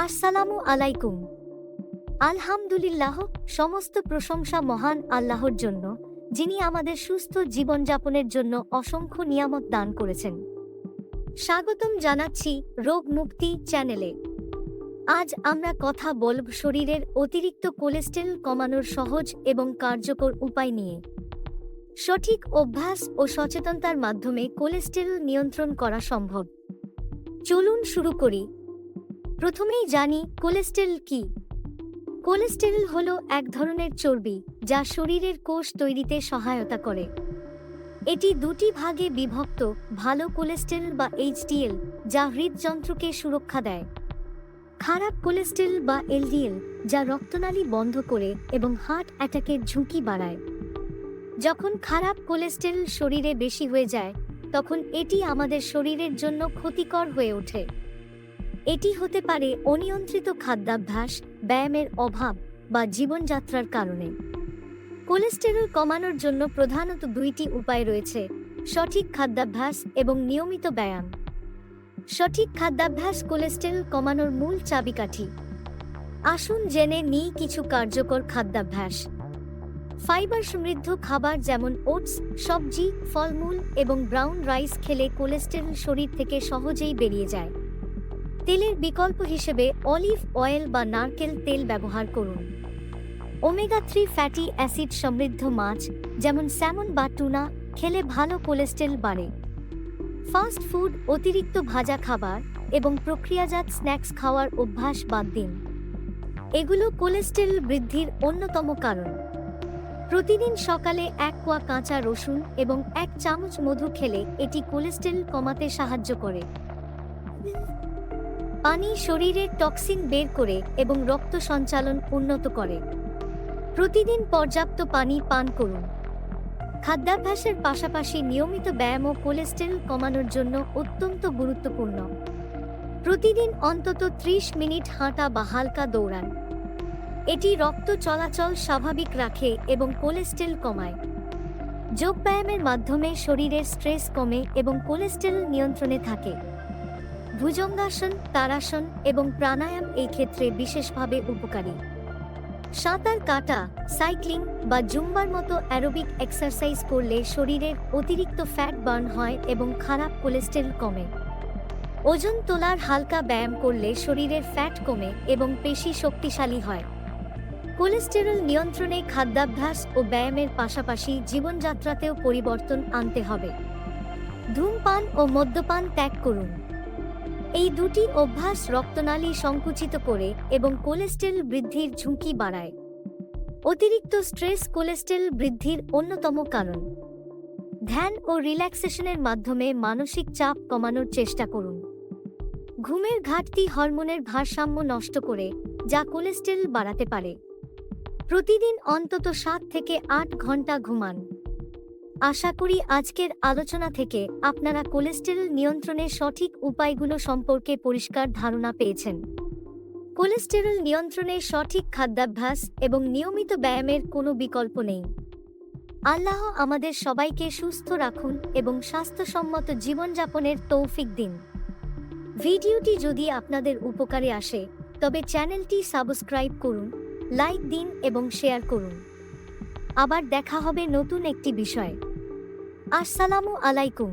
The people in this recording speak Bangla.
আসসালামু আলাইকুম। আলহামদুলিল্লাহ, সমস্ত প্রশংসা মহান আল্লাহর জন্য, যিনি আমাদের সুস্থ জীবনযাপনের জন্য অসংখ্য নিয়ামত দান করেছেন। স্বাগতম জানাচ্ছি রোগ মুক্তি চ্যানেলে। আজ আমরা কথা বলব শরীরের অতিরিক্ত কোলেস্টেরল কমানোর সহজ এবং কার্যকর উপায় নিয়ে। সঠিক অভ্যাস ও সচেতনতার মাধ্যমে কোলেস্টেরল নিয়ন্ত্রণ করা সম্ভব। চলুন শুরু করি। প্রথমেই জানি কোলেস্টেরল কি। কোলেস্টেরল হল এক ধরনের চর্বি যা শরীরের কোষ তৈরিতে সহায়তা করে। এটি দুটি ভাগে বিভক্ত: ভালো কোলেস্টেরল বা এইচডিএল, যা হৃদযন্ত্রকে সুরক্ষা দেয়; খারাপ কোলেস্টেরল বা এলডিএল, যা রক্তনালী বন্ধ করে এবং হার্ট অ্যাটাকের ঝুঁকি বাড়ায়। যখন খারাপ কোলেস্টেরল শরীরে বেশি হয়ে যায়, তখন এটি আমাদের শরীরের জন্য ক্ষতিকর হয়ে ওঠে। এটি হতে পারে অনিয়ন্ত্রিত খাদ্যাভ্যাস, ব্যায়ামের অভাব বা জীবনযাত্রার কারণে। কোলেস্টেরল কমানোর জন্য প্রধানত দুইটি উপায় রয়েছে: সঠিক খাদ্যাভ্যাস এবং নিয়মিত ব্যায়াম। সঠিক খাদ্যাভ্যাস কোলেস্টেরল কমানোর মূল চাবিকাঠি। আসুন জেনে নিই কিছু কার্যকর খাদ্যাভ্যাস। ফাইবার সমৃদ্ধ খাবার যেমন ওটস, সবজি, ফলমূল এবং ব্রাউন রাইস খেলে কোলেস্টেরল শরীর থেকে সহজেই বেরিয়ে যায়। তেলের বিকল্প হিসেবে অলিভ অয়েল বা নারকেল তেল ব্যবহার করুন। ওমেগা-3 ফ্যাটি অ্যাসিড সমৃদ্ধ মাছ যেমন স্যামন বা টুনা খেলে ভালো কোলেস্টেরল বাড়ে। ফাস্ট ফুড, অতিরিক্ত ভাজা খাবার এবং প্রক্রিয়াজাত স্ন্যাক্স খাওয়ার অভ্যাস বাদ দিন। এগুলো কোলেস্টেরল বৃদ্ধির অন্যতম কারণ। প্রতিদিন সকালে 1 কোয়া কাঁচা রসুন এবং 1 চামচ মধু খেলে এটি কোলেস্টেরল কমাতে সাহায্য করে। পানি শরীরের টক্সিন বের করে এবং রক্ত সঞ্চালন উন্নত করে। প্রতিদিন পর্যাপ্ত পানি পান করুন। খাদ্যাভ্যাসের পাশাপাশি নিয়মিত ব্যায়ামও কোলেস্টেরল কমানোর জন্য অত্যন্ত গুরুত্বপূর্ণ। প্রতিদিন অন্তত 30 মিনিট হাঁটা বা হালকা দৌড়ান। এটি রক্ত চলাচল স্বাভাবিক রাখে এবং কোলেস্টেরল কমায়। যোগব্যায়ামের মাধ্যমে শরীরের স্ট্রেস কমে এবং কোলেস্টেরল নিয়ন্ত্রণে থাকে। ভুজঙ্গাসন, তাড়াসন এবং প্রাণায়াম এই ক্ষেত্রে বিশেষভাবে উপকারী। সাঁতার কাটা, সাইক্লিং বা জুম্বার মতো অ্যারোবিক এক্সারসাইজ করলে শরীরের অতিরিক্ত ফ্যাট বার্ন হয় এবং খারাপ কোলেস্টেরল কমে। ওজন তোলার হালকা ব্যায়াম করলে শরীরের ফ্যাট কমে এবং পেশি শক্তিশালী হয়। কোলেস্টেরল নিয়ন্ত্রণে খাদ্যাভ্যাস ও ব্যায়ামের পাশাপাশি জীবনযাত্রাতেও পরিবর্তন আনতে হবে। ধূমপান ও মদ্যপান ত্যাগ করুন। এই দুটি অভ্যাস রক্তনালী সংকুচিত করে এবং কোলেস্টেরল বৃদ্ধির ঝুঁকি বাড়ায়। অতিরিক্ত স্ট্রেস কোলেস্টেরল বৃদ্ধির অন্যতম কারণ। ধ্যান ও রিল্যাক্সেশনের মাধ্যমে মানসিক চাপ কমানোর চেষ্টা করুন। ঘুমের ঘাটতি হরমোনের ভারসাম্য নষ্ট করে, যা কোলেস্টেরল বাড়াতে পারে। প্রতিদিন অন্তত 7 থেকে 8 ঘন্টা ঘুমান। আশা করি আজকের আলোচনা থেকে আপনারা কোলেস্টেরল নিয়ন্ত্রণের সঠিক উপায়গুলো সম্পর্কে পরিষ্কার ধারণা পেয়েছেন। কোলেস্টেরল নিয়ন্ত্রণে সঠিক খাদ্যাভ্যাস এবং নিয়মিত ব্যায়ামের কোনো বিকল্প নেই। আল্লাহ আমাদের সবাইকে সুস্থ রাখুন এবং স্বাস্থ্যসম্মত জীবনযাপনের তৌফিক দিন। ভিডিওটি যদি আপনাদের উপকারে আসে, তবে চ্যানেলটি সাবস্ক্রাইব করুন, লাইক দিন এবং শেয়ার করুন। আবার দেখা হবে নতুন একটি বিষয়। আসসালামু আলাইকুম।